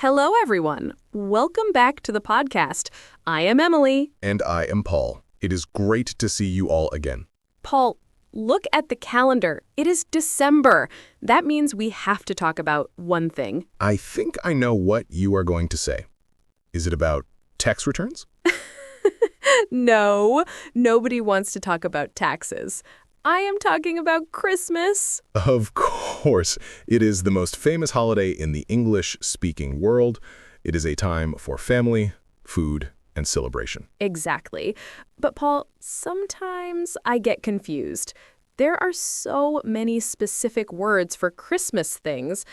Hello, everyone. Welcome back to the podcast. I am Emily. And I am Paul. It is great to see you all again. Paul, look at the calendar. It is December. That means we have to talk about one thing. I think I know what you are going to say. Is it about tax returns? No, nobody wants to talk about taxes. I am talking about Christmas. Of course. It is the most famous holiday in the English-speaking world. It is a time for family, food, and celebration. Exactly. But Paul, sometimes I get confused. There are so many specific words for Christmas things.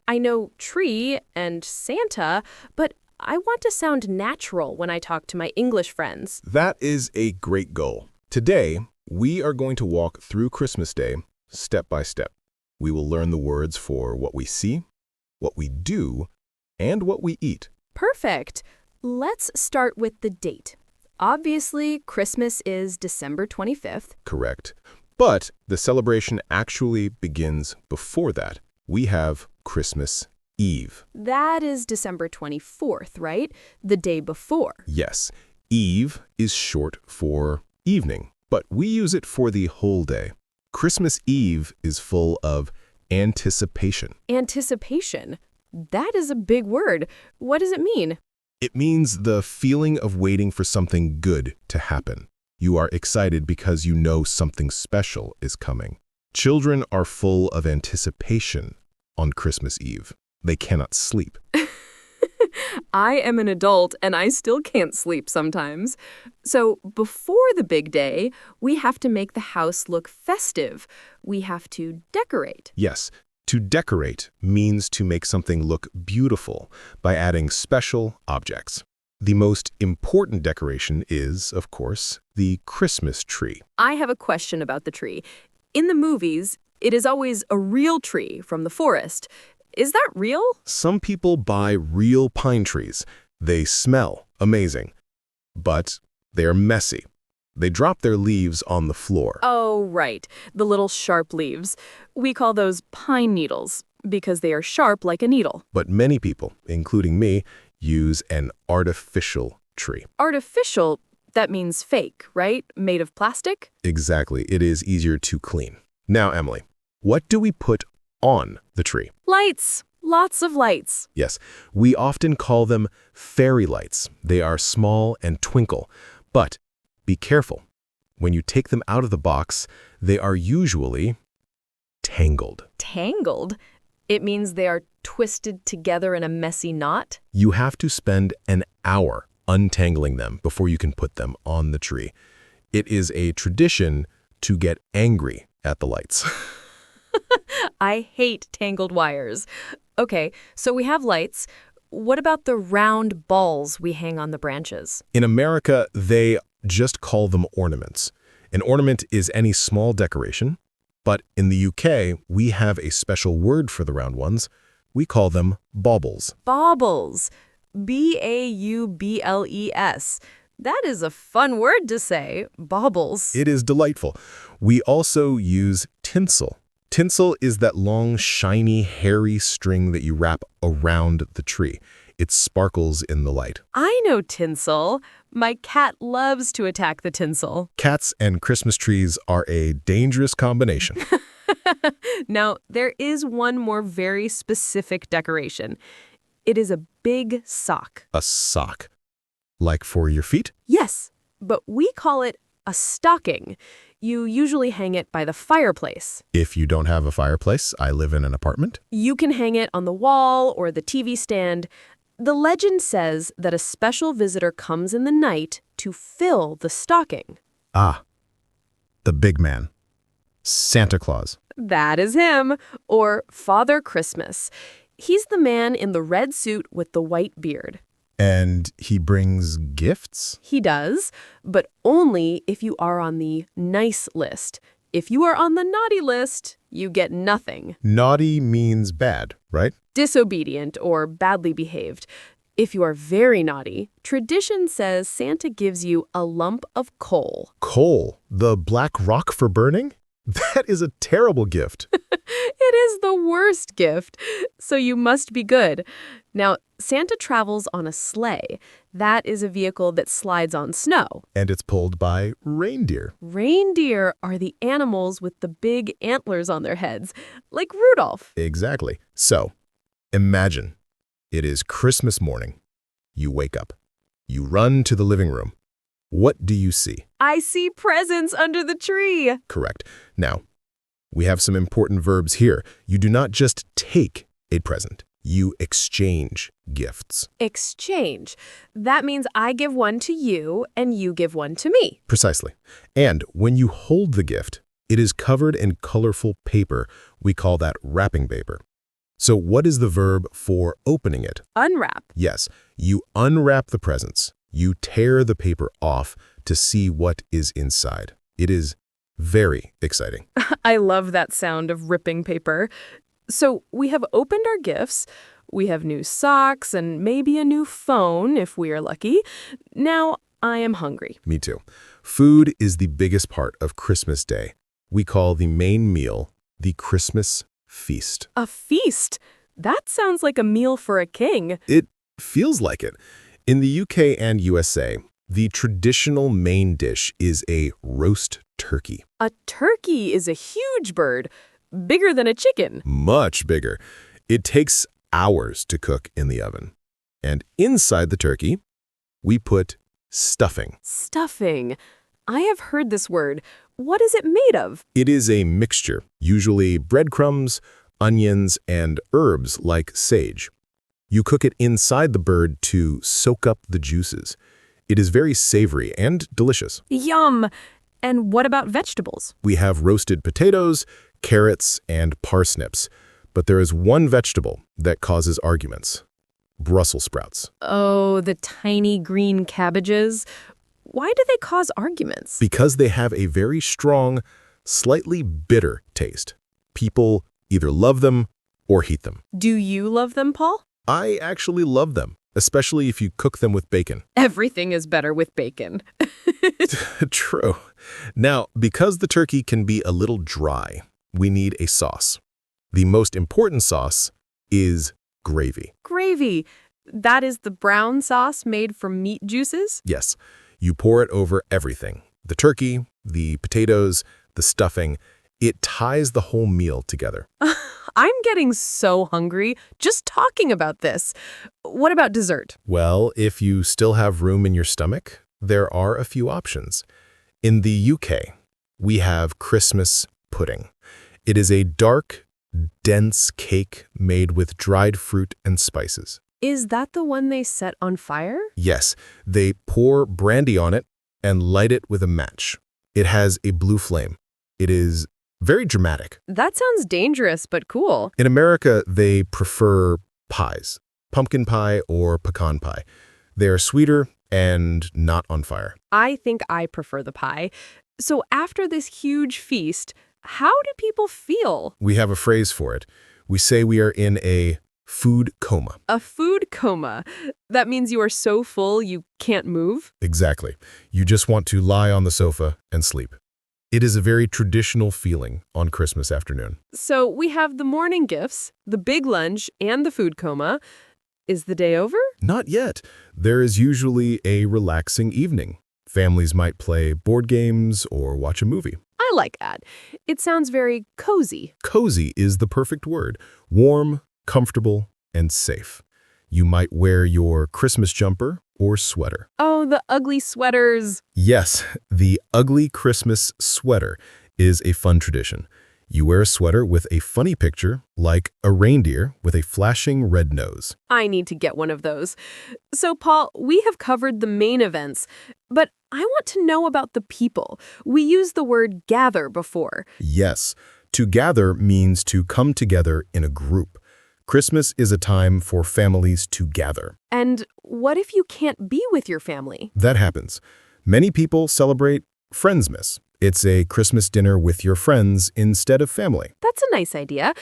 I know tree and Santa, but I want to sound natural when I talk to my English friends. That is a great goal. Today, we are going to walk through Christmas Day step by step. We will learn the words for what we see, what we do, and what we eat. Perfect. Let's start with the date. Obviously, Christmas is December 25th. Correct. But the celebration actually begins before that. We have Christmas Eve. That is December 24th, right? The day before. Yes, Eve is short for evening, but we use it for the whole day. Christmas Eve is full of anticipation. Anticipation? That is a big word. What does it mean? It means the feeling of waiting for something good to happen. You are excited because you know something special is coming. Children are full of anticipation on Christmas Eve. They cannot sleep. I am an adult and I still can't sleep sometimes. So before the big day, we have to make the house look festive. We have to decorate. Yes, to decorate means to make something look beautiful by adding special objects. The most important decoration is, of course, the Christmas tree. I have a question about the tree. In the movies, it is always a real tree from the forest. Is that real? Some people buy real pine trees. They smell amazing, but they're messy. They drop their leaves on the floor. Oh, right. The little sharp leaves. We call those pine needles because they are sharp like a needle. But many people, including me, use an artificial tree. Artificial, that means fake, right? Made of plastic? Exactly. It is easier to clean. Now, Emily, what do we put on the tree? Lights. Lots of lights. Yes, we often call them fairy lights. They are small and twinkle, but be careful. When you take them out of the box, they are usually tangled. Tangled? It means they are twisted together in a messy knot? You have to spend an hour untangling them before you can put them on the tree. It is a tradition to get angry at the lights. I hate tangled wires. Okay, so we have lights. What about the round balls we hang on the branches? In America, they just call them ornaments. An ornament is any small decoration, but in the UK, we have a special word for the round ones. We call them baubles. Baubles. B-A-U-B-L-E-S. That is a fun word to say, baubles. It is delightful. We also use tinsel. Tinsel is that long, shiny, hairy string that you wrap around the tree. It sparkles in the light. I know tinsel. My cat loves to attack the tinsel. Cats and Christmas trees are a dangerous combination. Now, there is one more very specific decoration. It is a big sock. A sock. Like for your feet? Yes, but we call it a stocking. You usually hang it by the fireplace. If you don't have a fireplace, I live in an apartment. You can hang it on the wall or the TV stand. The legend says that a special visitor comes in the night to fill the stocking. Ah, the big man. Santa Claus. That is him, or Father Christmas. He's the man in the red suit with the white beard. And he brings gifts? He does, but only if you are on the nice list. If you are on the naughty list, you get nothing. Naughty means bad, right? Disobedient or badly behaved. If you are very naughty, tradition says Santa gives you a lump of coal. Coal, the black rock for burning? That is a terrible gift. It is the worst gift, so you must be good. Now, Santa travels on a sleigh. That is a vehicle that slides on snow. And it's pulled by reindeer. Reindeer are the animals with the big antlers on their heads, like Rudolph. Exactly. So, imagine it is Christmas morning. You wake up. You run to the living room. What do you see? I see presents under the tree. Correct. Now, we have some important verbs here. You do not just take a present. You exchange gifts. Exchange. That means I give one to you and you give one to me. Precisely. And when you hold the gift, it is covered in colorful paper. We call that wrapping paper. So what is the verb for opening it? Unwrap. Yes, you unwrap the presents. You tear the paper off to see what is inside. It is very exciting. I love that sound of ripping paper. So we have opened our gifts. We have new socks and maybe a new phone if we are lucky. Now I am hungry. Me too. Food is the biggest part of Christmas Day. We call the main meal the Christmas feast. A feast? That sounds like a meal for a king. It feels like it. In the UK and USA, the traditional main dish is a roast turkey. A turkey is a huge bird, bigger than a chicken. Much bigger. It takes hours to cook in the oven. And inside the turkey, we put stuffing. Stuffing. I have heard this word. What is it made of? It is a mixture, usually breadcrumbs, onions, and herbs like sage. You cook it inside the bird to soak up the juices. It is very savory and delicious. Yum! And what about vegetables? We have roasted potatoes, carrots, and parsnips. But there is one vegetable that causes arguments. Brussels sprouts. Oh, the tiny green cabbages. Why do they cause arguments? Because they have a very strong, slightly bitter taste. People either love them or hate them. Do you love them, Paul? I actually love them, especially if you cook them with bacon. Everything is better with bacon. True. Now, because the turkey can be a little dry, we need a sauce. The most important sauce is gravy. Gravy. That is the brown sauce made from meat juices? Yes, you pour it over everything. The turkey, the potatoes, the stuffing. It ties the whole meal together. I'm getting so hungry just talking about this. What about dessert? Well, if you still have room in your stomach, there are a few options. In the UK, we have Christmas pudding. It is a dark, dense cake made with dried fruit and spices. Is that the one they set on fire? Yes, they pour brandy on it and light it with a match. It has a blue flame. It is very dramatic. That sounds dangerous, but cool. In America, they prefer pies, pumpkin pie or pecan pie. They are sweeter and not on fire. I think I prefer the pie. So after this huge feast, how do people feel? We have a phrase for it. We say we are in a food coma. A food coma. That means you are so full you can't move? Exactly. You just want to lie on the sofa and sleep. It is a very traditional feeling on Christmas afternoon. So we have the morning gifts, the big lunch, and the food coma. Is the day over? Not yet. There is usually a relaxing evening. Families might play board games or watch a movie. I like that. It sounds very cozy. Cozy is the perfect word. Warm, comfortable, and safe. You might wear your Christmas jumper or sweater. Oh, the ugly sweaters. Yes, the ugly Christmas sweater is a fun tradition. You wear a sweater with a funny picture, like a reindeer with a flashing red nose. I need to get one of those. So, Paul, we have covered the main events, but I want to know about the people. We used the word gather before. Yes, to gather means to come together in a group. Christmas is a time for families to gather. And what if you can't be with your family? That happens. Many people celebrate Friendsmas. It's a Christmas dinner with your friends instead of family. That's a nice idea.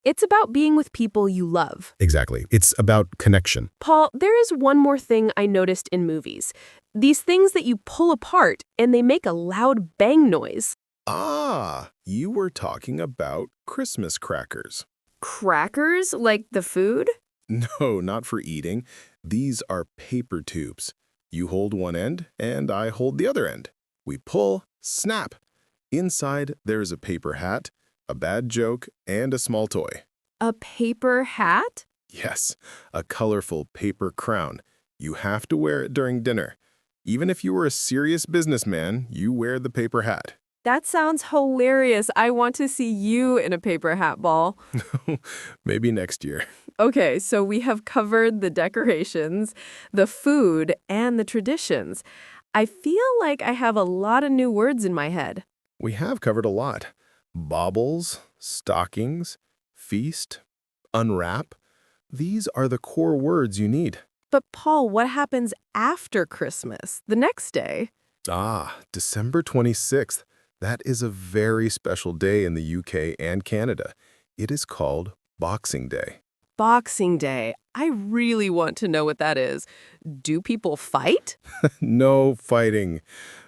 It's about being with people you love. Exactly. It's about connection. Paul, there is one more thing I noticed in movies. These things that you pull apart and they make a loud bang noise. Ah, you were talking about Christmas crackers. Crackers, like the food? No, not for eating. These are paper tubes. You hold one end, and I hold the other end. We pull, snap. Inside, there is a paper hat, a bad joke, and a small toy. A paper hat? Yes, a colorful paper crown. You have to wear it during dinner. Even if you were a serious businessman, you wear the paper hat. That sounds hilarious. I want to see you in a paper hat ball. Maybe next year. Okay, so we have covered the decorations, the food, and the traditions. I feel like I have a lot of new words in my head. We have covered a lot. Baubles, stockings, feast, unwrap. These are the core words you need. But Paul, what happens after Christmas, the next day? December 26th. That is a very special day in the UK and Canada. It is called Boxing Day. Boxing Day. I really want to know what that is. Do people fight? No fighting.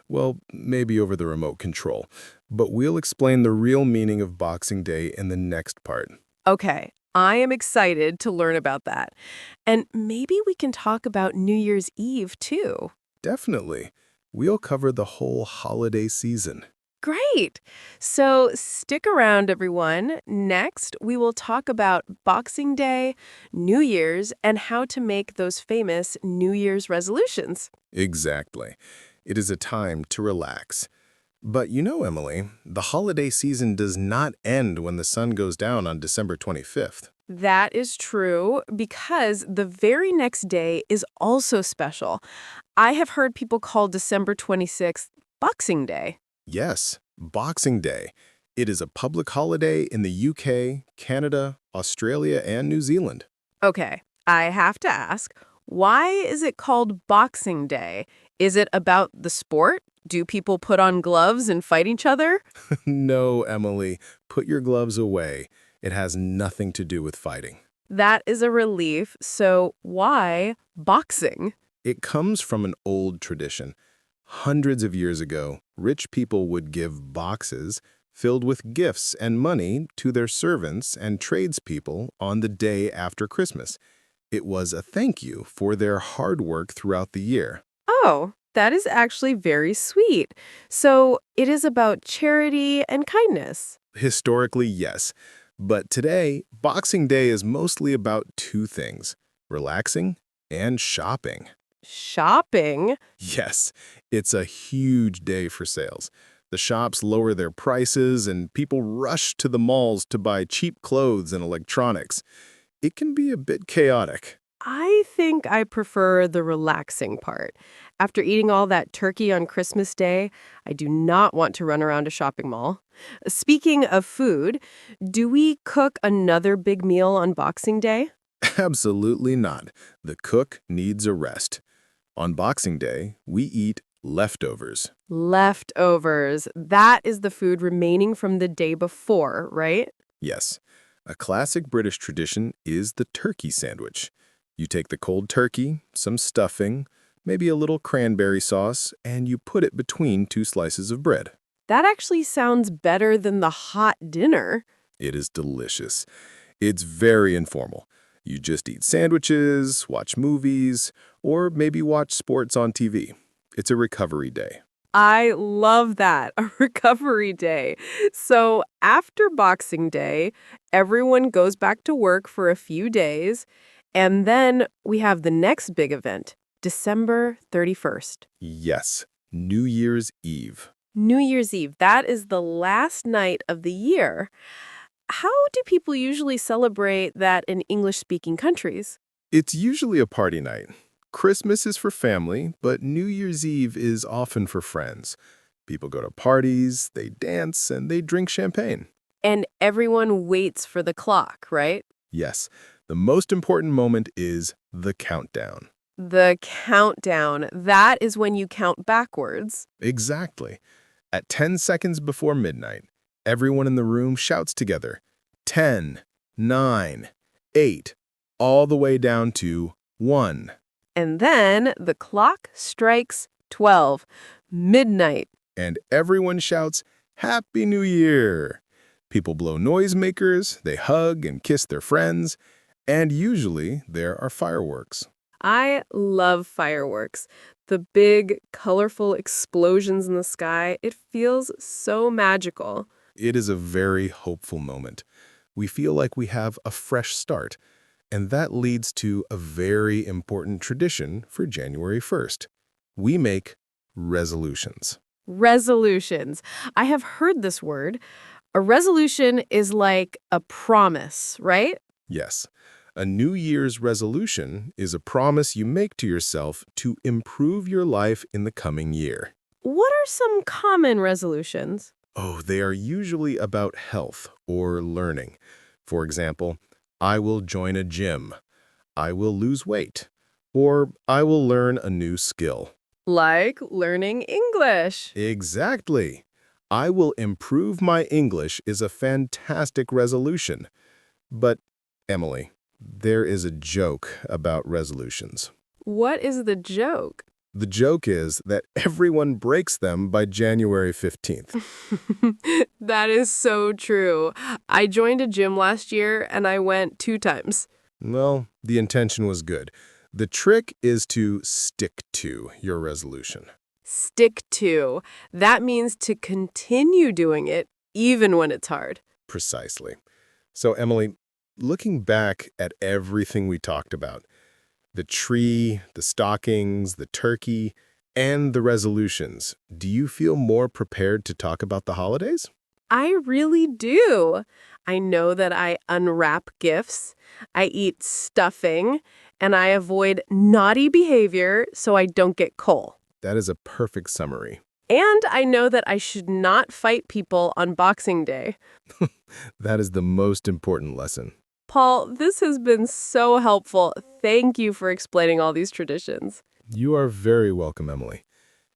Well, maybe over the remote control. But we'll explain the real meaning of Boxing Day in the next part. Okay, I am excited to learn about that. And maybe we can talk about New Year's Eve, too. Definitely. We'll cover the whole holiday season. Great! So stick around, everyone. Next, we will talk about Boxing Day, New Year's, and how to make those famous New Year's resolutions. Exactly. It is a time to relax. But you know, Emily, the holiday season does not end when the sun goes down on December 25th. That is true because the very next day is also special. I have heard people call December 26th Boxing Day. Yes, Boxing Day. It is a public holiday in the UK, Canada, Australia, and New Zealand. Okay, I have to ask, why is it called Boxing Day? Is it about the sport? Do people put on gloves and fight each other? No, Emily, put your gloves away. It has nothing to do with fighting. That is a relief. So why boxing? It comes from an old tradition. Hundreds of years ago, rich people would give boxes filled with gifts and money to their servants and tradespeople on the day after Christmas. It was a thank you for their hard work throughout the year. Oh, that is actually very sweet. So it is about charity and kindness. Historically, yes. But today, Boxing Day is mostly about two things: relaxing and shopping. Shopping? Yes, it's a huge day for sales. The shops lower their prices and people rush to the malls to buy cheap clothes and electronics. It can be a bit chaotic. I think I prefer the relaxing part. After eating all that turkey on Christmas Day, I do not want to run around a shopping mall. Speaking of food, do we cook another big meal on Boxing Day? Absolutely not. The cook needs a rest. On Boxing Day, we eat leftovers. Leftovers. That is the food remaining from the day before, right? Yes, a classic British tradition is the turkey sandwich. You take the cold turkey, some stuffing, maybe a little cranberry sauce, and you put it between two slices of bread. That actually sounds better than the hot dinner. It is delicious. It's very informal. You just eat sandwiches, watch movies, or maybe watch sports on TV. It's a recovery day. I love that, a recovery day. So after Boxing Day, everyone goes back to work for a few days, and then we have the next big event, December 31st. Yes, New Year's Eve. New Year's Eve, that is the last night of the year. How do people usually celebrate that in English-speaking countries? It's usually a party night. Christmas is for family, but New Year's Eve is often for friends. People go to parties, they dance, and they drink champagne. And everyone waits for the clock, right? Yes, the most important moment is the countdown. The countdown, that is when you count backwards. Exactly. At 10 seconds before midnight, everyone in the room shouts together, 10, 9, 8, all the way down to 1. And then the clock strikes 12, midnight. And everyone shouts, Happy New Year! People blow noisemakers, they hug and kiss their friends, And usually there are fireworks. I love fireworks. The big, colorful explosions in the sky, it feels so magical. It is a very hopeful moment. We feel like we have a fresh start, and that leads to a very important tradition for January 1st. We make resolutions. Resolutions. I have heard this word. A resolution is like a promise, right? Yes, a New Year's resolution is a promise you make to yourself to improve your life in the coming year. What are some common resolutions? Oh, they are usually about health or learning. For example, I will join a gym. I will lose weight. Or I will learn a new skill. Like learning English. Exactly. I will improve my English is a fantastic resolution. But, Emily, there is a joke about resolutions. What is the joke? The joke is that everyone breaks them by January 15th. That is so true. I joined a gym last year and I went 2 times. Well, the intention was good. The trick is to stick to your resolution. Stick to. That means to continue doing it even when it's hard. Precisely. So, Emily, looking back at everything we talked about, the tree, the stockings, the turkey, and the resolutions, do you feel more prepared to talk about the holidays? I really do. I know that I unwrap gifts, I eat stuffing, and I avoid naughty behavior so I don't get coal. That is a perfect summary. And I know that I should not fight people on Boxing Day. That is the most important lesson. Paul, this has been so helpful. Thank you for explaining all these traditions. You are very welcome, Emily.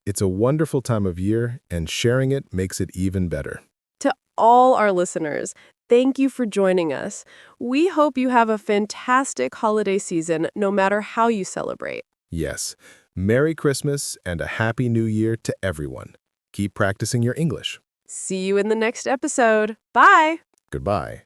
It's a wonderful time of year, and sharing it makes it even better. To all our listeners, thank you for joining us. We hope you have a fantastic holiday season, no matter how you celebrate. Yes, Merry Christmas and a Happy New Year to everyone. Keep practicing your English. See you in the next episode. Bye! Goodbye.